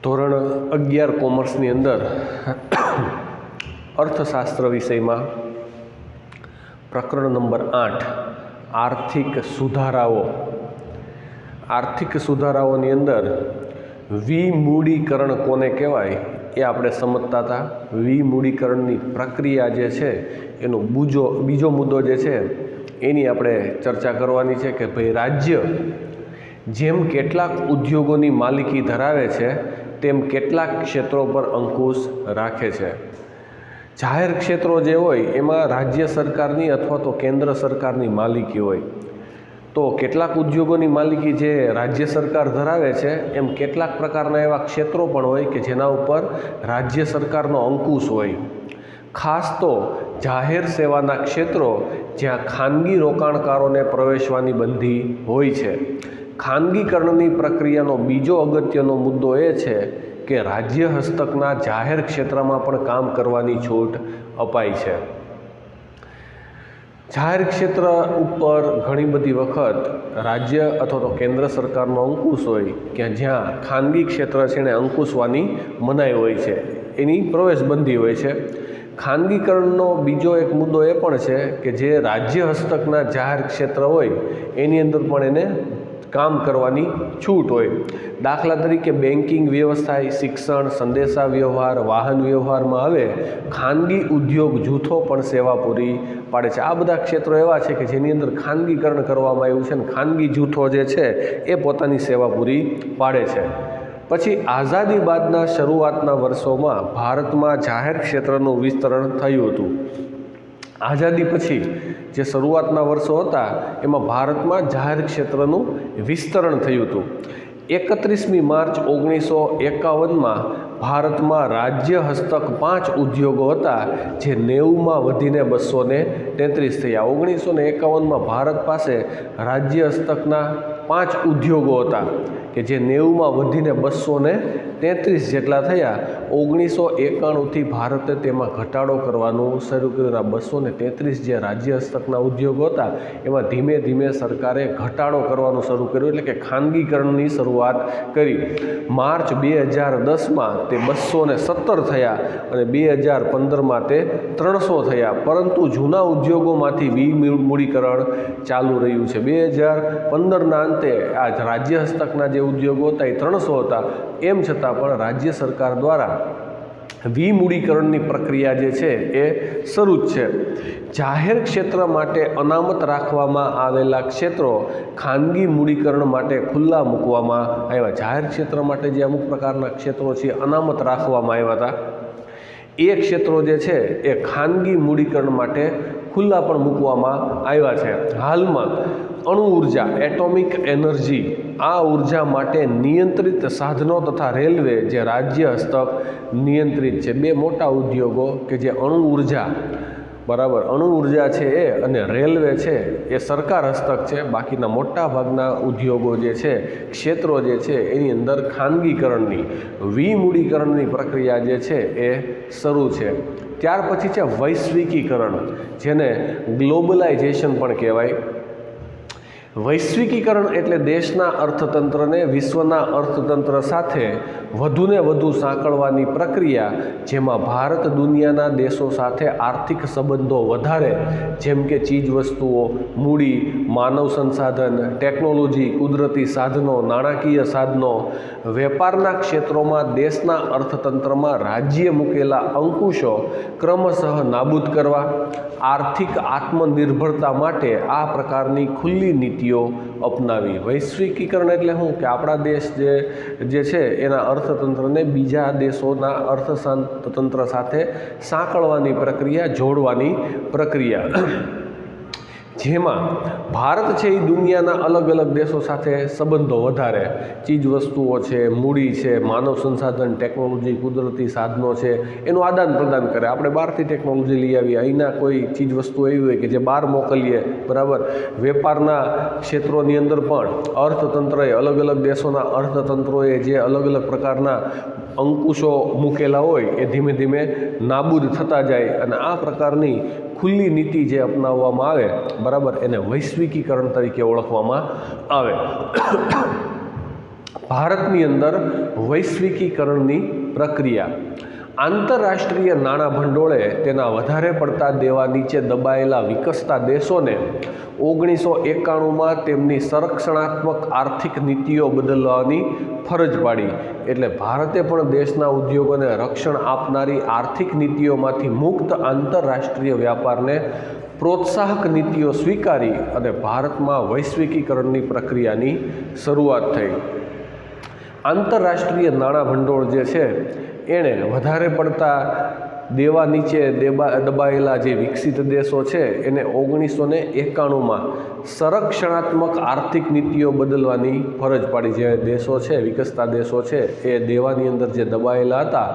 ધોરણ 11 કોમર્સની અંદર અર્થશાસ્ત્ર વિષયમાં પ્રકરણ નંબર 8 આર્થિક સુધારાઓની અંદર વિમૂડીકરણ કોને કહેવાય એ આપણે સમજતા હતા. વિમૂડીકરણની પ્રક્રિયા જે છે એનો બીજો મુદ્દો જે છે એની આપણે ચર્ચા કરવાની છે કે ભાઈ રાજ્ય જેમ કેટલાક ઉદ્યોગોની માલિકી ધરાવે છે તેમ કેટલાક ક્ષેત્રો પર અંકુશ રાખે છે. જાહેર ક્ષેત્રો જે હોય એમાં રાજ્ય સરકારની અથવા તો કેન્દ્ર સરકારની માલિકી હોય, તો કેટલાક ઉદ્યોગોની માલિકી જે રાજ્ય સરકાર ધરાવે છે એમ કેટલાક પ્રકારના એવા ક્ષેત્રો પણ હોય કે જેના ઉપર રાજ્ય સરકારનો અંકુશ હોય. ખાસ તો જાહેર સેવાના ક્ષેત્રો જ્યાં ખાનગી રોકાણકારોને પ્રવેશવાની બંધી હોય છે. ખાનગીકરણની પ્રક્રિયાનો બીજો અગત્યનો મુદ્દો એ છે કે રાજ્ય હસ્તકના જાહેર ક્ષેત્રમાં પણ કામ કરવાની છૂટ અપાય છે. જાહેર ક્ષેત્ર ઉપર ઘણી બધી વખત રાજ્ય અથવા તો કેન્દ્ર સરકારનો અંકુશ હોય કે જ્યાં ખાનગી ક્ષેત્ર છે એને અંકુશવાની મનાઈ હોય છે, એની પ્રવેશબંધી હોય છે. ખાનગીકરણનો બીજો એક મુદ્દો એ પણ છે કે જે રાજ્ય હસ્તકના જાહેર ક્ષેત્ર હોય એની અંદર પણ એને કામ કરવાની છૂટ હોય. દાખલા તરીકે બેન્કિંગ વ્યવસાય, શિક્ષણ, સંદેશા વ્યવહાર, વાહન વ્યવહારમાં હવે ખાનગી ઉદ્યોગ જૂથો પણ સેવા પૂરી પાડે છે. આ બધા ક્ષેત્રો એવા છે કે જેની અંદર ખાનગીકરણ કરવામાં આવ્યું છે અને ખાનગી જૂથો જે છે એ પોતાની સેવા પૂરી પાડે છે. પછી આઝાદી બાદના શરૂઆતના વર્ષોમાં ભારતમાં જાહેર ક્ષેત્રનું વિસ્તરણ થયું હતું. આઝાદી પછી જે શરૂઆતના વર્ષો હતા એમાં ભારતમાં જાહેર ક્ષેત્રનું વિસ્તરણ થયું હતું. 31મી માર્ચ 1951માં ભારતમાં રાજ્ય હસ્તક 5 ઉદ્યોગો હતા જે 90માં વધીને 233 થયા. 1951માં ભારત પાસે રાજ્ય હસ્તકના 5 ઉદ્યોગો હતા કે જે 90માં વધીને 233 જેટલા થયા. 1991થી ભારતે તેમાં ઘટાડો કરવાનું શરૂ કર્યું. 233 જે રાજ્ય હસ્તકના ઉદ્યોગો હતા એમાં ધીમે ધીમે સરકારે ઘટાડો કરવાનું શરૂ કર્યું, એટલે કે ખાનગીકરણની શરૂઆત કરી. માર્ચ 2010માં તે 217 થયા અને 2015માં તે 300 થયા. પરંતુ જૂના ઉદ્યોગોમાંથી વિમૂડીકરણ ચાલુ રહ્યું છે. 2015ના અંતે આ રાજ્ય હસ્તકના જે ઉદ્યોગો હતા એ 300 હતા. એમ છતાં પણ રાજ્ય સરકાર દ્વારા વિમૂડીકરણની પ્રક્રિયા જે છે એ શરૂ જ છે. જાહેર ક્ષેત્ર માટે અનામત રાખવામાં આવેલા ક્ષેત્રો ખાનગી મૂડીકરણ માટે ખુલ્લા મૂકવામાં આવ્યા. જાહેર ક્ષેત્ર માટે જે અમુક પ્રકારના ક્ષેત્રો છે અનામત રાખવામાં આવ્યા હતા, એ ક્ષેત્રો જે છે એ ખાનગી મૂડીકરણ માટે ખુલ્લા પણ મૂકવામાં આવ્યા છે. હાલમાં અણુ ઉર્જા, એટોમિક એનર્જી, આ ઉર્જા માટે નિયંત્રિત સાધનો તથા રેલવે જે રાજ્ય હસ્તક નિયંત્રિત છે. 2 મોટા ઉદ્યોગો કે જે અણુ ઉર્જા છે એ અને રેલવે છે એ સરકાર હસ્તક છે. બાકીના મોટા ભાગના ઉદ્યોગો જે છે, ક્ષેત્રો જે છે એની અંદર ખાનગીકરણની, વિમૂડીકરણની પ્રક્રિયા જે છે એ શરૂ છે. ત્યાર પછી છે વૈશ્વિકીકરણ, જેને ગ્લોબલાઇઝેશન પણ કહેવાય. વૈશ્વિકીકરણ એટલે દેશના અર્થતંત્રને વિશ્વના અર્થતંત્ર સાથે વધુને વધુ સાંકળવાની પ્રક્રિયા, જેમાં ભારત દુનિયાના દેશો સાથે આર્થિક સંબંધો વધારે, જેમ કે ચીજવસ્તુઓ, મૂડી, માનવ સંસાધન, ટેકનોલોજી, કુદરતી સાધનો, નાણાકીય સાધનો, વેપારના ક્ષેત્રોમાં દેશના અર્થતંત્રમાં રાજ્ય મૂકેલા અંકુશો ક્રમશઃ નાબૂદ કરવા, આર્થિક આત્મનિર્ભરતા માટે આ પ્રકારની ખુલ્લી નીતિઓ અપનાવી. વૈશ્વિકીકરણ એટલે શું કે આપણા દેશ જે છે એના અર્થતંત્રને બીજા દેશોના અર્થતંત્ર સાથે સાંકળવાની પ્રક્રિયા, જોડવાની પ્રક્રિયા, જેમાં ભારત છે એ દુનિયાના અલગ અલગ દેશો સાથે સંબંધો વધારે, ચીજવસ્તુઓ છે, મૂડી છે, માનવ સંસાધન, ટેકનોલોજી, કુદરતી સાધનો છે, એનું આદાન પ્રદાન કરે. આપણે બહારથી ટેકનોલોજી લઈ આવીએ, અહીંના કોઈ ચીજવસ્તુ એવી હોય કે જે બહાર મોકલીએ, બરાબર. વેપારના ક્ષેત્રોની અંદર પણ અર્થતંત્રએ, અલગ અલગ દેશોના અર્થતંત્રોએ જે અલગ અલગ પ્રકારના અંકુશો મૂકેલા હોય એ ધીમે ધીમે નાબૂદ થતા જાય અને આ પ્રકારની ખુલ્લી નીતિ જે અપનાવવામાં આવે, બરાબર, એને વૈશ્વિકીકરણ તરીકે ઓળખવામાં આવે. ભારતની અંદર વૈશ્વિકીકરણની પ્રક્રિયા. આંતરરાષ્ટ્રીય નાણાં ભંડોળે તેના વધારે પડતા દેવા નીચે દબાયેલા વિકસતા દેશોને 1991માં તેમની સંરક્ષણાત્મક આર્થિક નીતિઓ બદલવાની ફરજ પાડી. એટલે ભારતે પણ દેશના ઉદ્યોગોને રક્ષણ આપનારી આર્થિક નીતિઓમાંથી મુક્ત આંતરરાષ્ટ્રીય વ્યાપારને પ્રોત્સાહક નીતિઓ સ્વીકારી અને ભારતમાં વૈશ્વિકીકરણની પ્રક્રિયાની શરૂઆત થઈ. આંતરરાષ્ટ્રીય નાણાં ભંડોળ જે છે એણે વધારે પડતા દેવા નીચે દબાયેલા જે વિકસિત દેશો છે એને 1991માં સંરક્ષણાત્મક આર્થિક નીતિઓ બદલવાની ફરજ પાડી. જે દેશો છે વિકસતા દેશો છે એ દેવાની અંદર જે દબાયેલા હતા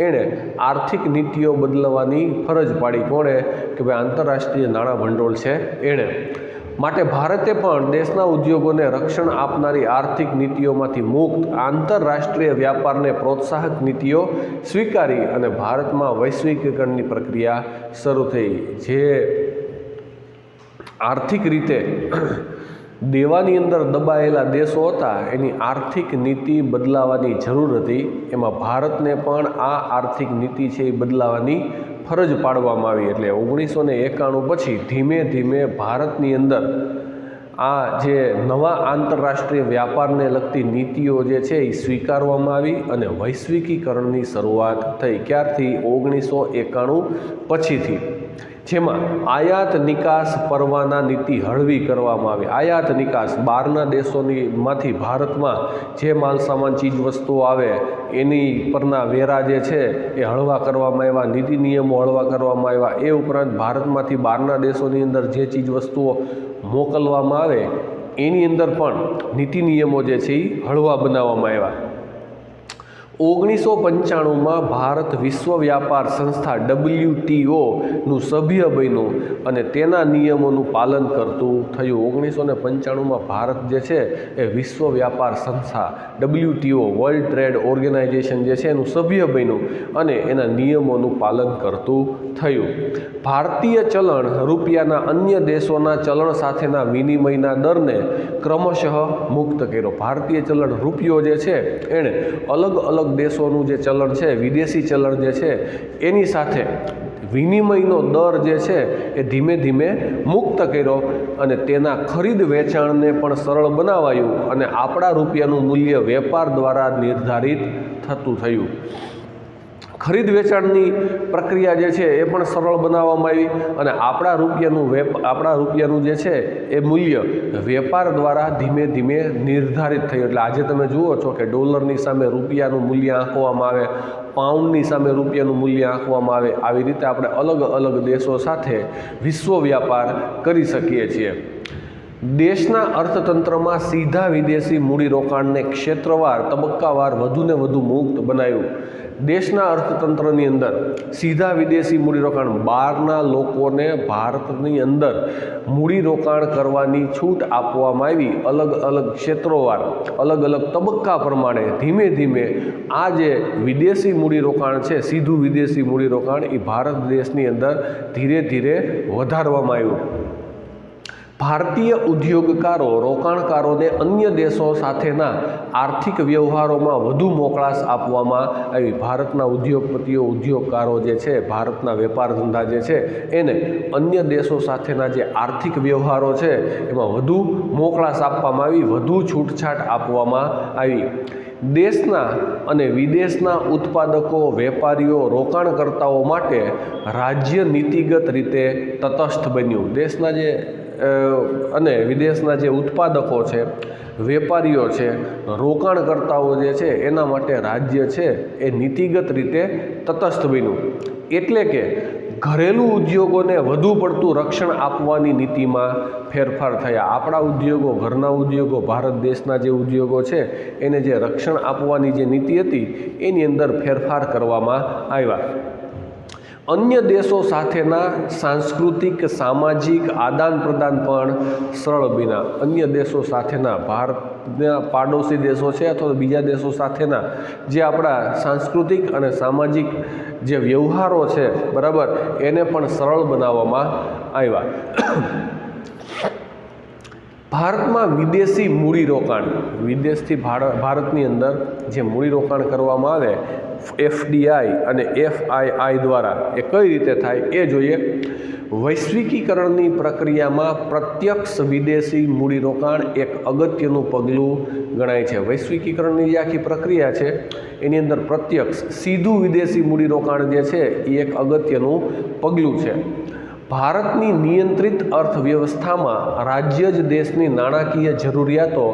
એણે આર્થિક નીતિઓ બદલવાની ફરજ પાડી. કોણે? કે ભાઈ આંતરરાષ્ટ્રીય નાણાં ભંડોળ છે એણે. માટે ભારતે પણ દેશના ઉદ્યોગોને રક્ષણ આપનારી આર્થિક નીતિઓમાંથી મુક્ત આંતરરાષ્ટ્રીય વ્યાપારને પ્રોત્સાહક નીતિઓ સ્વીકારી અને ભારતમાં વૈશ્વિકીકરણની પ્રક્રિયા શરૂ થઈ. જે આર્થિક રીતે દેવાની અંદર દબાયેલા દેશો હતા એની આર્થિક નીતિ બદલાવાની જરૂર હતી. એમાં ભારતને પણ આ આર્થિક નીતિ છે એ બદલાવાની ફરજ પાડવામાં આવી. એટલે 1991 પછી ધીમે ધીમે ભારતની અંદર આ જે નવા આંતરરાષ્ટ્રીય વ્યાપારને લગતી નીતિઓ જે છે એ સ્વીકારવામાં આવી અને વૈશ્વિકીકરણની શરૂઆત થઈ. ક્યારથી? 1991 પછીથી. જેમાં આયાત નિકાસ પરવાના નીતિ હળવી કરવામાં આવી. આયાત નિકાસ બહારના દેશોમાંથી ભારતમાં જે માલસામાન ચીજ વસ્તુઓ આવે એની પરના વેરા જે છે એ હળવા કરવામાં આવ્યા, નીતિ નિયમો હળવા કરવામાં આવ્યા. એ ઉપરાંત ભારતમાંથી બહારના દેશોની અંદર જે ચીજ વસ્તુઓ મોકલવામાં આવે એની અંદર પણ નીતિ નિયમો જે છે એ હળવા બનાવવામાં આવ્યા. 1995માં ભારત વિશ્વ વ્યાપાર સંસ્થા WTOનું સભ્ય બન્યું અને તેના નિયમોનું પાલન કરતું થયું. 1995માં ભારત જે છે એ વિશ્વ વ્યાપાર સંસ્થા WTO વર્લ્ડ ટ્રેડ ઓર્ગેનાઇઝેશન જે છે એનું સભ્ય બન્યું અને એના નિયમોનું પાલન કરતું થયું. ભારતીય ચલણ રૂપિયાના અન્ય દેશોના ચલણ સાથેના વિનિમયના દરને ક્રમશઃ મુક્ત કર્યો. ભારતીય ચલણ રૂપિયો જે છે એણે અલગ અલગ દેશોનું જે ચલણ છે વિદેશી ચલણ જે છે એની સાથે વિનિમયનો દર જે છે એ ધીમે ધીમે મુક્ત કર્યો અને તેના ખરીદ વેચાણને પણ સરળ બનાવાયું અને આપણા રૂપિયાનું મૂલ્ય વેપાર દ્વારા નિર્ધારિત થતું થયું. ખરીદ વેચાણની પ્રક્રિયા જે છે એ પણ સરળ બનાવવામાં આવી અને આપણા રૂપિયાનું જે છે એ મૂલ્ય વેપાર દ્વારા ધીમે ધીમે નિર્ધારિત થયું. એટલે આજે તમે જુઓ છો કે ડોલરની સામે રૂપિયાનું મૂલ્ય આંકવામાં આવે, પાઉન્ડની સામે રૂપિયાનું મૂલ્ય આંકવામાં આવે. આવી રીતે આપણે અલગ અલગ દેશો સાથે વિશ્વ વ્યાપાર કરી શકીએ છીએ. દેશના અર્થતંત્રમાં સીધા વિદેશી મૂડીરોકાણને ક્ષેત્રવાર તબક્કાવાર વધુને વધુ મુક્ત બનાવ્યું. દેશના અર્થતંત્રની અંદર સીધા વિદેશી મૂડીરોકાણ, બહારના લોકોને ભારતની અંદર મૂડીરોકાણ કરવાની છૂટ આપવામાં આવી. અલગ અલગ ક્ષેત્રોવાર અલગ અલગ તબક્કા પ્રમાણે ધીમે ધીમે આ જે વિદેશી મૂડીરોકાણ છે, સીધું વિદેશી મૂડીરોકાણ, એ ભારત દેશની અંદર ધીરે ધીરે વધારવામાં આવ્યું. ભારતીય ઉદ્યોગકારો રોકાણકારોને અન્ય દેશો સાથેના આર્થિક વ્યવહારોમાં વધુ મોકળાશ આપવામાં આવી. ભારતના ઉદ્યોગપતિઓ, ઉદ્યોગકારો જે છે, ભારતના વેપાર ધંધા જે છે એને અન્ય દેશો સાથેના જે આર્થિક વ્યવહારો છે એમાં વધુ મોકળાશ આપવામાં આવી, વધુ છૂટછાટ આપવામાં આવી. દેશના અને વિદેશના ઉત્પાદકો, વેપારીઓ, રોકાણકર્તાઓ માટે રાજ્ય નીતિગત રીતે તટસ્થ બન્યું. દેશના જે અને વિદેશના જે ઉત્પાદકો છે, વેપારીઓ છે, રોકાણકર્તાઓ જે છે એના માટે રાજ્ય છે એ નીતિગત રીતે તટસ્થ બન્યું. એટલે કે ઘરેલું ઉદ્યોગોને વધુ પડતું રક્ષણ આપવાની નીતિમાં ફેરફાર થયા. આપણા ઉદ્યોગો, ઘરના ઉદ્યોગો, ભારત દેશના જે ઉદ્યોગો છે એને જે રક્ષણ આપવાની જે નીતિ હતી એની અંદર ફેરફાર કરવામાં આવ્યા. અન્ય દેશો સાથેના સાંસ્કૃતિક, સામાજિક આદાન પ્રદાન પણ સરળ બન્યા. અન્ય દેશો સાથેના, ભારતના પાડોશી દેશો છે અથવા બીજા દેશો સાથેના જે આપણા સાંસ્કૃતિક અને સામાજિક જે વ્યવહારો છે, બરાબર, એને પણ સરળ બનાવવામાં આવ્યા. ભારતમાં વિદેશી મૂડીરોકાણ, વિદેશથી ભારતની અંદર જે મૂડીરોકાણ કરવામાં આવે એફડીઆઈ અને એફઆઈઆઈ દ્વારા એ કઈ રીતે થાય એ જોઈએ. વૈશ્વિકીકરણની પ્રક્રિયામાં પ્રત્યક્ષ વિદેશી મૂડીરોકાણ એક અગત્યનું પગલું ગણાય છે. વૈશ્વિકીકરણની જે આખી પ્રક્રિયા છે એની અંદર પ્રત્યક્ષ સીધું વિદેશી મૂડીરોકાણ જે છે એ એક અગત્યનું પગલું છે. ભારતની નિયંત્રિત અર્થવ્યવસ્થામાં રાજ્ય જ દેશની નાણાકીય જરૂરિયાતો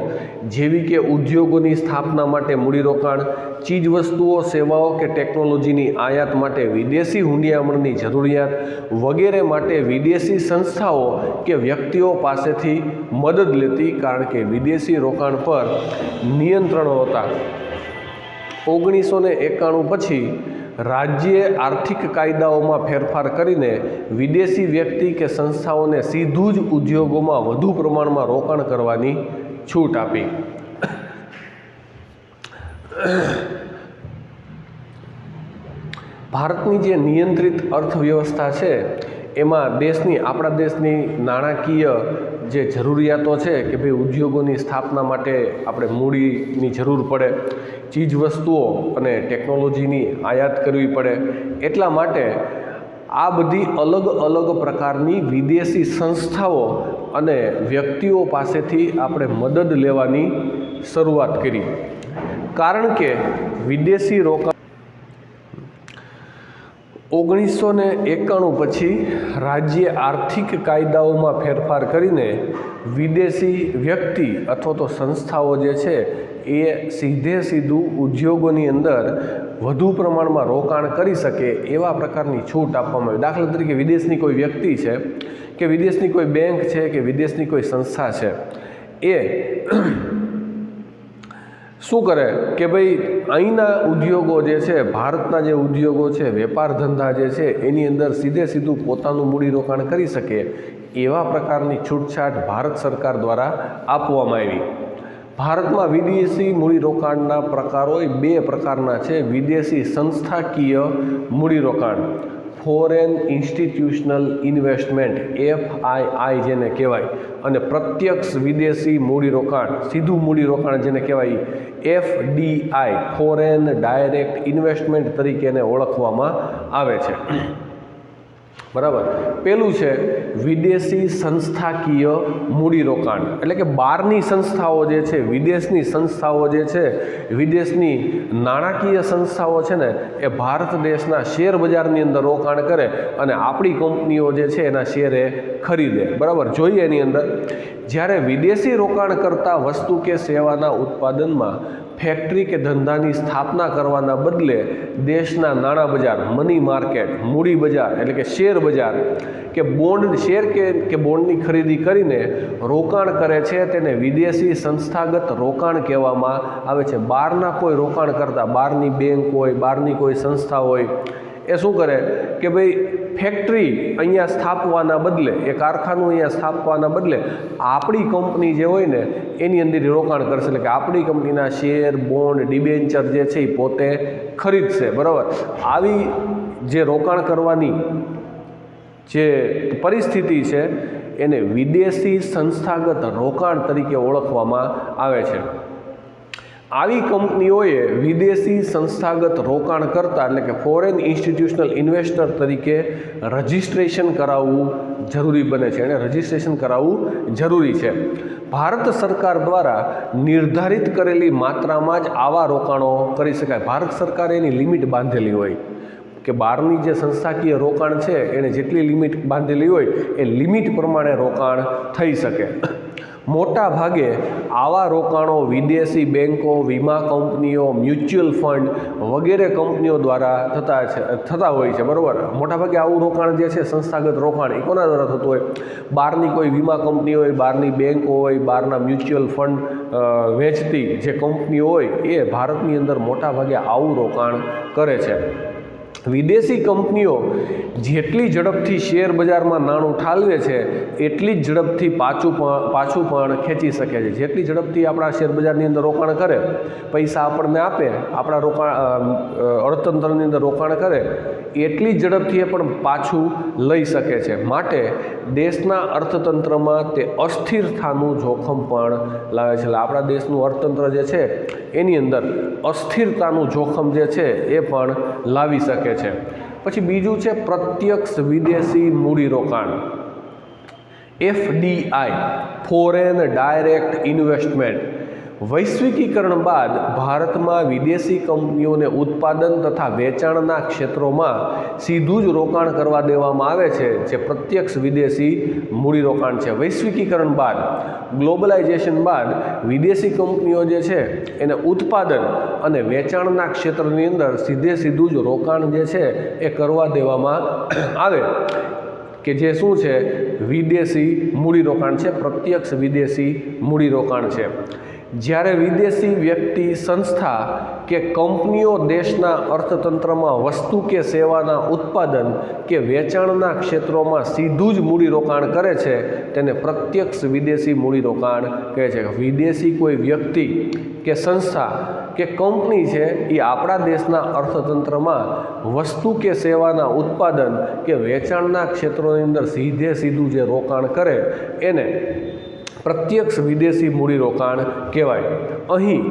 જેવી કે ઉદ્યોગોની સ્થાપના માટે મૂડીરોકાણ, ચીજવસ્તુઓ, સેવાઓ કે ટેકનોલોજીની આયાત માટે વિદેશી હુંડિયામણની જરૂરિયાત વગેરે માટે વિદેશી સંસ્થાઓ કે વ્યક્તિઓ પાસેથી મદદ લેતી, કારણ કે વિદેશી રોકાણ પર નિયંત્રણો હતા. 1991 પછી રાજ્યે આર્થિક કાયદાઓમાં ફેરફાર કરીને વિદેશી વ્યક્તિ કે સંસ્થાઓને સીધું જ ઉદ્યોગોમાં વધુ પ્રમાણમાં રોકાણ કરવાની છૂટ આપી. ભારતની જે નિયંત્રિત અર્થવ્યવસ્થા છે એમાં આપણા દેશની નાણાકીય જે જરૂરિયાતો છે કે ભાઈ ઉદ્યોગોની સ્થાપના માટે આપણે મૂડીની જરૂર પડે, ચીજવસ્તુઓ અને ટેકનોલોજીની આયાત કરવી પડે, એટલા માટે આ બધી અલગ અલગ પ્રકારની વિદેશી સંસ્થાઓ અને વ્યક્તિઓ પાસેથી આપણે મદદ લેવાની શરૂઆત કરી. કારણ કે વિદેશી રોકાણ 1991 પછી રાજ્ય આર્થિક કાયદાઓમાં ફેરફાર કરીને વિદેશી વ્યક્તિ અથવા તો સંસ્થાઓ જે છે એ સીધું ઉદ્યોગોની અંદર વધુ પ્રમાણમાં રોકાણ કરી શકે એવા પ્રકારની છૂટ આપવામાં આવી. દાખલા તરીકે વિદેશની કોઈ વ્યક્તિ છે કે વિદેશની કોઈ બેંક છે કે વિદેશની કોઈ સંસ્થા છે, એ શું કરે કે ભાઈ અહીંના ઉદ્યોગો જે છે, ભારતના જે ઉદ્યોગો છે, વેપાર ધંધા જે છે એની અંદર સીધું પોતાનું મૂડીરોકાણ કરી શકે એવા પ્રકારની છૂટછાટ ભારત સરકાર દ્વારા આપવામાં આવી. ભારતમાં વિદેશી મૂડીરોકાણના પ્રકારો 2 પ્રકારના છે. વિદેશી સંસ્થાકીય મૂડીરોકાણ, ફોરેન ઇન્સ્ટિટ્યુશનલ ઇન્વેસ્ટમેન્ટ એફઆઈઆઈ જેને કહેવાય, અને પ્રત્યક્ષ વિદેશી મૂડીરોકાણ, સીધું મૂડીરોકાણ જેને કહેવાય એફડીઆઈ, ફોરેન ડાયરેક્ટ ઇન્વેસ્ટમેન્ટ તરીકે એને ઓળખવામાં આવે છે. બરાબર. પેલું છે વિદેશી સંસ્થાકીય મૂડીરોકાણ, એટલે કે બહારની સંસ્થાઓ જે છે, વિદેશની સંસ્થાઓ જે છે, વિદેશની નાણાકીય સંસ્થાઓ છે ને, એ ભારત દેશના શેર બજારની અંદર રોકાણ કરે અને આપણી કંપનીઓ જે છે એના શેર એ ખરીદે. બરાબર. જોઈએ એની અંદર જ્યારે વિદેશી રોકાણ કરતા વસ્તુ કે સેવાના ઉત્પાદનમાં ફેક્ટરી કે ધંધાની સ્થાપના કરવાના બદલે દેશના નાણાં બજાર, મની માર્કેટ, મૂડી બજાર એટલે કે શેર બજાર કે બોન્ડ, શેર કે બોન્ડની ખરીદી કરીને રોકાણ કરે છે તેને વિદેશી સંસ્થાગત રોકાણ કહેવામાં આવે છે. બહારના કોઈ રોકાણ કરતા, બહારની બેંક હોય, બહારની કોઈ સંસ્થા હોય, એ શું કરે કે ભાઈ ફેક્ટરી અહીંયા સ્થાપવાના બદલે, એ કારખાનું અહીંયા સ્થાપવાના બદલે આપણી કંપની જે હોય ને એની અંદર રોકાણ કરશે. એટલે કે આપણી કંપનીના શેર, બોન્ડ, ડિબેન્ચર જે છે એ પોતે ખરીદશે. બરાબર. આવી જે રોકાણ કરવાની જે પરિસ્થિતિ છે એને વિદેશી સંસ્થાગત રોકાણ તરીકે ઓળખવામાં આવે છે. આવી કંપનીઓએ વિદેશી સંસ્થાગત રોકાણ કરતા, એટલે કે ફોરેન ઇન્સ્ટિટ્યુશનલ ઇન્વેસ્ટર તરીકે રજિસ્ટ્રેશન કરાવવું જરૂરી બને છે, અને રજિસ્ટ્રેશન કરાવવું જરૂરી છે. ભારત સરકાર દ્વારા નિર્ધારિત કરેલી માત્રામાં જ આવા રોકાણો કરી શકાય. ભારત સરકારે એની લિમિટ બાંધેલી હોય કે બહારની જે સંસ્થાકીય રોકાણ છે એને જેટલી લિમિટ બાંધેલી હોય એ લિમિટ પ્રમાણે રોકાણ થઈ શકે. મોટા ભાગે આવા રોકાણો વિદેશી બેન્કો, વીમા કંપનીઓ, મ્યુચ્યુઅલ ફંડ વગેરે કંપનીઓ દ્વારા થતા હોય છે. બરાબર. મોટાભાગે આવું રોકાણ જે છે, સંસ્થાગત રોકાણ, એ કોના દ્વારા થતું હોય? બહારની કોઈ વીમા કંપની હોય, બહારની બેન્કો હોય, બહારના મ્યુચ્યુઅલ ફંડ વેચતી જે કંપનીઓ હોય, એ ભારતની અંદર મોટાભાગે આવું રોકાણ કરે છે. વિદેશી કંપનીઓ જેટલી ઝડપથી શેર બજારમાં નાણું ઠાલવે છે એટલી જ ઝડપથી પાછું પણ ખેંચી શકે છે. જેટલી ઝડપથી આપણા શેર બજારની અંદર રોકાણ કરે, પૈસા આપણને આપે, આપણા અર્થતંત્રની અંદર રોકાણ કરે, એટલી જ ઝડપથી એ પણ પાછું લઈ શકે છે. માટે દેશના અર્થતંત્રમાં તે અસ્થિરતાનું જોખમ પણ લાવે છે. એટલે આપણા દેશનું અર્થતંત્ર જે છે એની અંદર અસ્થિરતાનું જોખમ જે છે એ પણ લાવી શકે છે. પછી બીજું છે પ્રત્યક્ષ વિદેશી મૂડીરોકાણ, FDI, ફોરેન ડાયરેક્ટ ઇન્વેસ્ટમેન્ટ. વૈશ્વિકીકરણ બાદ ભારતમાં વિદેશી કંપનીઓને ઉત્પાદન તથા વેચાણના ક્ષેત્રોમાં સીધું જ રોકાણ કરવા દેવામાં આવે છે, જે પ્રત્યક્ષ વિદેશી મૂડીરોકાણ છે. વૈશ્વિકીકરણ બાદ, ગ્લોબલાઇઝેશન બાદ વિદેશી કંપનીઓ જે છે એને ઉત્પાદન અને વેચાણના ક્ષેત્રની અંદર સીધું જ રોકાણ જે છે એ કરવા દેવામાં આવે, કે જે શું છે? વિદેશી મૂડીરોકાણ છે, પ્રત્યક્ષ વિદેશી મૂડીરોકાણ છે. જ્યારે વિદેશી વ્યક્તિ, સંસ્થા કે કંપનીઓ દેશના અર્થતંત્રમાં વસ્તુ કે સેવાના ઉત્પાદન કે વેચાણના ક્ષેત્રોમાં સીધું જ મૂડીરોકાણ કરે છે, તેને પ્રત્યક્ષ વિદેશી મૂડીરોકાણ કહે છે. વિદેશી કોઈ વ્યક્તિ કે સંસ્થા કે કંપની છે એ આપણા દેશના અર્થતંત્રમાં વસ્તુ કે સેવાના ઉત્પાદન કે વેચાણના ક્ષેત્રોની અંદર સીધું જે રોકાણ કરે એને પ્રત્યક્ષ વિદેશી મૂડીરોકાણ કહેવાય. અહીં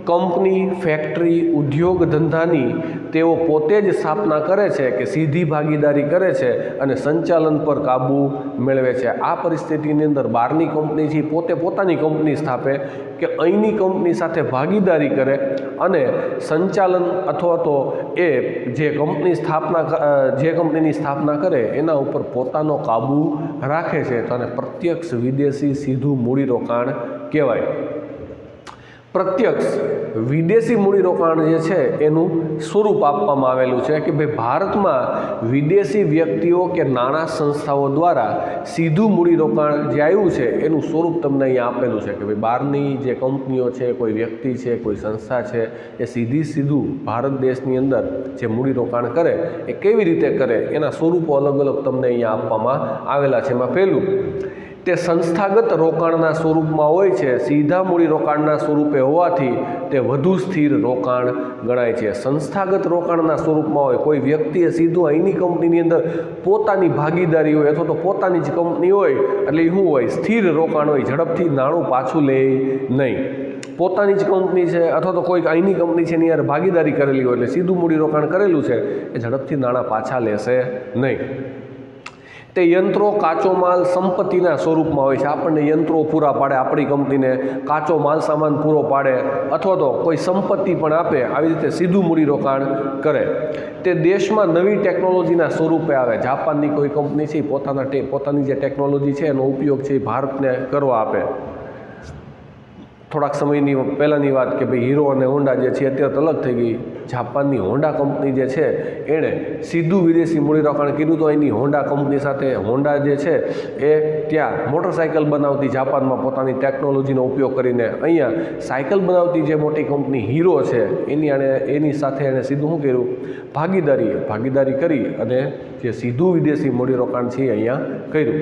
કંપની, ફેક્ટરી, ઉદ્યોગ ધંધાની તેઓ પોતે જ સ્થાપના કરે છે કે સીધી ભાગીદારી કરે છે અને સંચાલન પર કાબૂ મેળવે છે. આ પરિસ્થિતિની અંદર બહારની કંપની છે પોતે પોતાની કંપની સ્થાપે કે અહીંની કંપની સાથે ભાગીદારી કરે અને સંચાલન અથવા તો એ જે કંપનીની સ્થાપના કરે એના ઉપર પોતાનો કાબૂ રાખે છે, તો આને પ્રત્યક્ષ વિદેશી સીધું મૂડીરોકાણ કહેવાય. પ્રત્યક્ષ વિદેશી મૂડીરોકાણ જે છે એનું સ્વરૂપ આપવામાં આવેલું છે કે ભાઈ ભારતમાં વિદેશી વ્યક્તિઓ કે નાણાં સંસ્થાઓ દ્વારા સીધું મૂડીરોકાણ જે આવ્યું છે એનું સ્વરૂપ તમને અહીંયા આપેલું છે કે ભાઈ બહારની જે કંપનીઓ છે, કોઈ વ્યક્તિ છે, કોઈ સંસ્થા છે, એ સીધું ભારત દેશની અંદર જે મૂડીરોકાણ કરે એ કેવી રીતે કરે એના સ્વરૂપો અલગ અલગ તમને અહીંયા આપવામાં આવેલા છે. એમાં પહેલું, તે સંસ્થાગત રોકાણના સ્વરૂપમાં હોય છે. સીધા મૂડીરોકાણના સ્વરૂપે હોવાથી તે વધુ સ્થિર રોકાણ ગણાય છે. સંસ્થાગત રોકાણના સ્વરૂપમાં હોય, કોઈ વ્યક્તિએ સીધું અહીંની કંપનીની અંદર પોતાની ભાગીદારી હોય અથવા તો પોતાની જ કંપની હોય એટલે શું હોય? સ્થિર રોકાણ હોય, ઝડપથી નાણું પાછું લે નહીં. પોતાની જ કંપની છે અથવા તો કોઈ અહીંની કંપની છે એની યાર ભાગીદારી કરેલી હોય એટલે સીધું મૂડીરોકાણ કરેલું છે એ ઝડપથી નાણાં પાછા લેશે નહીં. તે યંત્રો, કાચો માલ, સંપત્તિના સ્વરૂપમાં હોય છે. આપણને યંત્રો પૂરા પાડે, આપણી કંપનીને કાચો માલ સામાન પૂરો પાડે અથવા તો કોઈ સંપત્તિ પણ આપે, આવી રીતે સીધું મૂડીરોકાણ કરે. તે દેશમાં નવી ટેકનોલોજીના સ્વરૂપે આવે. જાપાનની કોઈ કંપની છે પોતાની જે ટેકનોલોજી છે એનો ઉપયોગ છે એ ભારતને કરવા આપે. થોડાક સમયની પહેલાંની વાત કે ભાઈ હીરો અને હોન્ડા જે છે અત્યારે તો અલગ થઈ ગઈ. જાપાનની હોન્ડા કંપની જે છે એણે સીધું વિદેશી મૂડીરોકાણ કર્યું તો એની હોન્ડા કંપની સાથે હોન્ડા જે છે એ ત્યાં મોટરસાઇકલ બનાવતી જાપાનમાં પોતાની ટેકનોલોજીનો ઉપયોગ કરીને અહીંયા સાયકલ બનાવતી જે મોટી કંપની હીરો છે એની સાથે એણે સીધું શું કર્યું? ભાગીદારી કરી અને જે સીધું વિદેશી મૂડીરોકાણ છે એ અહીંયા કર્યું.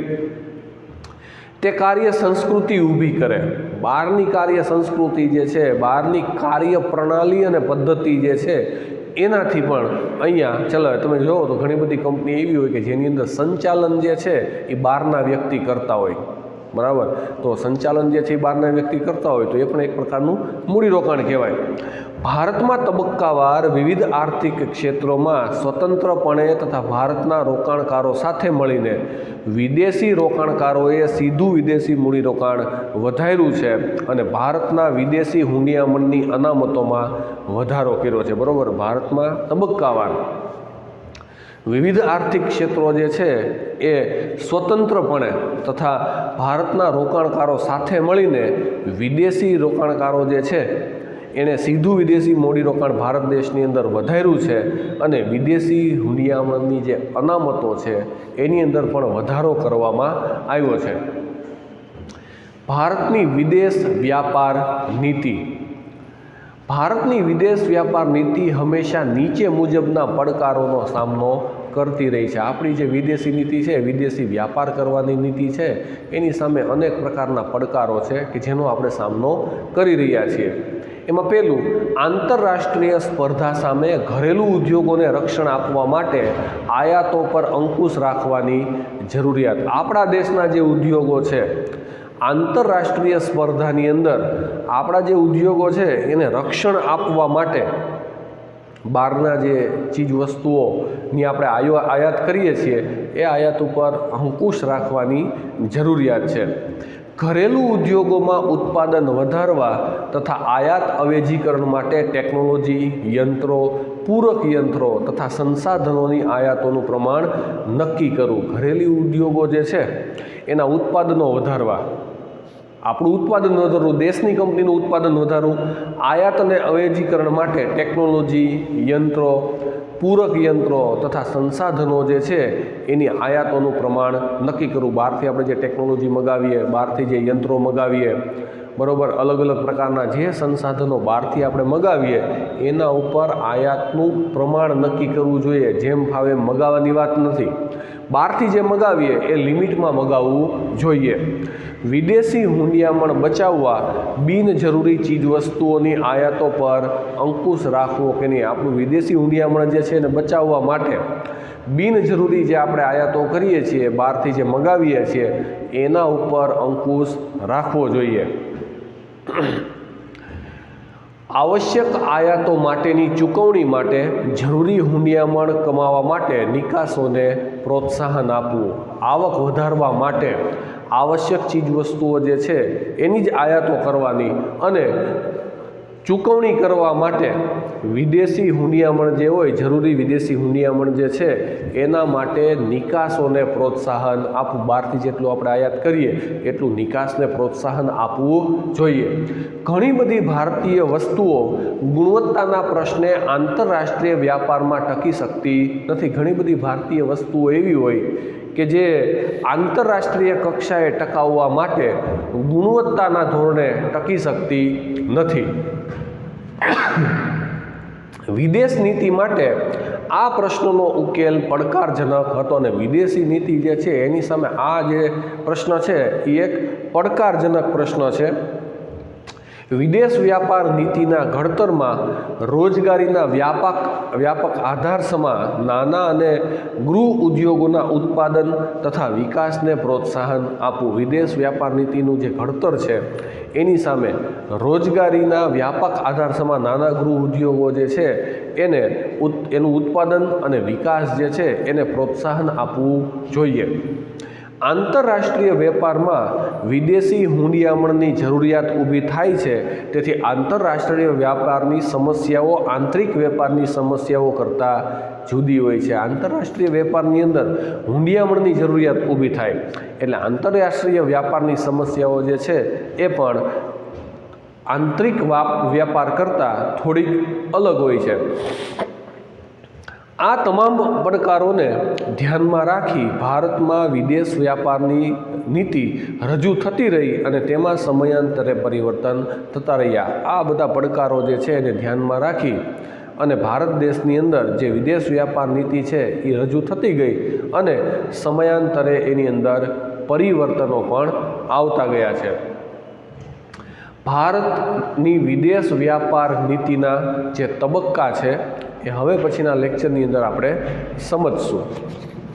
તે કાર્ય સંસ્કૃતિ ઊભી કરે. બહારની કાર્ય સંસ્કૃતિ જે છે, બહારની કાર્ય પ્રણાલી અને પદ્ધતિ જે છે એનાથી પણ અહીંયા ચલાવે. તમે જુઓ તો ઘણી બધી કંપની એવી હોય કે જેની અંદર સંચાલન જે છે એ બહારના વ્યક્તિ કરતા હોય, બરાબર? તો સંચાલન જે છે એ બહારના વ્યક્તિ કરતા હોય તો એ પણ એક પ્રકારનું મૂડીરોકાણ કહેવાય. ભારતમાં તબક્કાવાર વિવિધ આર્થિક ક્ષેત્રોમાં સ્વતંત્રપણે તથા ભારતના રોકાણકારો સાથે મળીને વિદેશી રોકાણકારોએ સીધું વિદેશી મૂડીરોકાણ વધાર્યું છે અને ભારતના વિદેશી હુંડિયામણની અનામતોમાં વધારો કર્યો છે. બરાબર? ભારતમાં તબક્કાવાર વિવિધ આર્થિક ક્ષેત્રો જે છે એ સ્વતંત્રપણે તથા ભારતના રોકાણકારો સાથે મળીને વિદેશી રોકાણકારો જે છે એણે સીધું વિદેશી મૂડીરોકાણ ભારત દેશની અંદર વધાર્યું છે અને વિદેશી હુંડિયામણની જે અનામતો છે એની અંદર પણ વધારો કરવામાં આવ્યો છે. ભારતની વિદેશ વ્યાપાર નીતિ. ભારતની વિદેશ વ્યાપાર નીતિ હંમેશા નીચે મુજબના પડકારોનો સામનો કરતી રહી છે. આપણી જે વિદેશી નીતિ છે, વિદેશી વ્યાપાર કરવાની નીતિ છે, એની સામે અનેક પ્રકારના પડકારો છે કે જેનો આપણે સામનો કરી રહ્યા છીએ. એમાં પહેલું, આંતરરાષ્ટ્રીય સ્પર્ધા સામે ઘરેલું ઉદ્યોગોને રક્ષણ આપવા માટે આયાતો પર અંકુશ રાખવાની જરૂરિયાત. આપણા દેશના જે ઉદ્યોગો છે, આંતરરાષ્ટ્રીય સ્પર્ધાની અંદર આપણા જે ઉદ્યોગો છે એને રક્ષણ આપવા માટે બહારના જે ચીજ વસ્તુઓની આપણે આયાત કરીએ છીએ એ આયાત ઉપર અંકુશ રાખવાની જરૂરિયાત છે. ઘરેલું ઉદ્યોગોમાં ઉત્પાદન વધારવા તથા આયાત અવેજીકરણ માટે ટેકનોલોજી, યંત્રો, પૂરક યંત્રો તથા સંસાધનોની આયાતોનું પ્રમાણ નક્કી કરવું. ઘરેલું ઉદ્યોગો જે છે એના ઉત્પાદનો વધારવા, આપણું ઉત્પાદન વધારવું, દેશની કંપનીનું ઉત્પાદન વધારવું, આયાત અને અવેજીકરણ માટે ટેકનોલોજી, યંત્રો, પૂરક યંત્રો તથા સંસાધનો જે છે એની આયાતોનું પ્રમાણ નક્કી કરવું. બહારથી આપણે જે ટેકનોલોજી મગાવીએ, બહારથી જે યંત્રો મગાવીએ, બરાબર, અલગ અલગ પ્રકારના જે સંસાધનો બહારથી આપણે મગાવીએ એના ઉપર આયાતનું પ્રમાણ નક્કી કરવું જોઈએ. જેમ ફાવે મગાવવાની વાત નથી. બહારથી જે મગાવીએ એ લિમિટમાં મગાવવું જોઈએ. વિદેશી હુંડિયામણ બચાવવા બિનજરૂરી ચીજવસ્તુઓની આયાતો પર અંકુશ રાખવો કે નહીં. આપણું વિદેશી હુંડિયામણ જે છે એને બચાવવા માટે બિનજરૂરી જે આપણે આયાતો કરીએ છીએ, બહારથી જે મગાવીએ છીએ એના ઉપર અંકુશ રાખવો જોઈએ. આવશ્યક આયાતો માટેની ચૂકવણી માટે જરૂરી હુંડિયામણ કમાવા માટે નિકાસોને પ્રોત્સાહન આપવું. આવક વધારવા માટે આવશ્યક ચીજવસ્તુઓ જે છે એની જ આયાતો કરવાની અને ચૂકવણી કરવા માટે વિદેશી હુંડિયામણ જે હોય, જરૂરી વિદેશી હુંડિયામણ જે છે એના માટે નિકાસોને પ્રોત્સાહન આપવું. બહારથી જેટલું આપણે આયાત કરીએ એટલું નિકાસને પ્રોત્સાહન આપવું જોઈએ. ઘણી બધી ભારતીય વસ્તુઓ ગુણવત્તાના પ્રશ્ને આંતરરાષ્ટ્રીય વ્યાપારમાં ટકી શકતી નથી. ઘણી બધી ભારતીય વસ્તુઓ એવી હોય કે જે આંતરરાષ્ટ્રીય કક્ષાએ ટકાવવા માટે ગુણવત્તાના ધોરણે ટકી શકતી નથી. વિદેશ નીતિ માટે આ પ્રશ્નનો ઉકેલ પડકારજનક હતો અને વિદેશી નીતિ જે છે એની સામે આ જે પ્રશ્ન છે એ એક પડકારજનક પ્રશ્ન છે. વિદેશ વ્યાપાર નીતિના ઘડતરમાં રોજગારીના વ્યાપક આધારસમાં નાના અને ગૃહ ઉદ્યોગોના ઉત્પાદન તથા વિકાસને પ્રોત્સાહન આપવું. વિદેશ વ્યાપાર નીતિનું જે ઘડતર છે એની સામે રોજગારીના વ્યાપક આધારસમાં નાના ગૃહ ઉદ્યોગો જે છે એનું ઉત્પાદન અને વિકાસ જે છે એને પ્રોત્સાહન આપવું જોઈએ. આંતરરાષ્ટ્રીય વેપારમાં વિદેશી હુંડિયામણની જરૂરિયાત ઊભી થાય છે. તેથી આંતરરાષ્ટ્રીય વ્યાપારની સમસ્યાઓ આંતરિક વેપારની સમસ્યાઓ કરતાં જુદી હોય છે. આંતરરાષ્ટ્રીય વેપારની અંદર હુંડિયામણની જરૂરિયાત ઊભી થાય એટલે આંતરરાષ્ટ્રીય વ્યાપારની સમસ્યાઓ જે છે એ પણ આંતરિક વ્યાપાર કરતાં થોડીક અલગ હોય છે. આ તમામ પડકારોને ધ્યાનમાં રાખી ભારતમાં વિદેશ વ્યાપારની નીતિ રજૂ થતી રહી અને તેમાં સમયાંતરે પરિવર્તન થતા રહ્યા. આ બધા પડકારો જે છે એને ધ્યાનમાં રાખી અને ભારત દેશની અંદર જે વિદેશ વ્યાપાર નીતિ છે એ રજૂ થતી ગઈ અને સમયાંતરે એની અંદર પરિવર્તનો પણ આવતા ગયા છે. ભારતની વિદેશ વ્યાપાર નીતિના જે તબક્કા છે એ હવે પછીના લેક્ચરની અંદર આપણે સમજશું.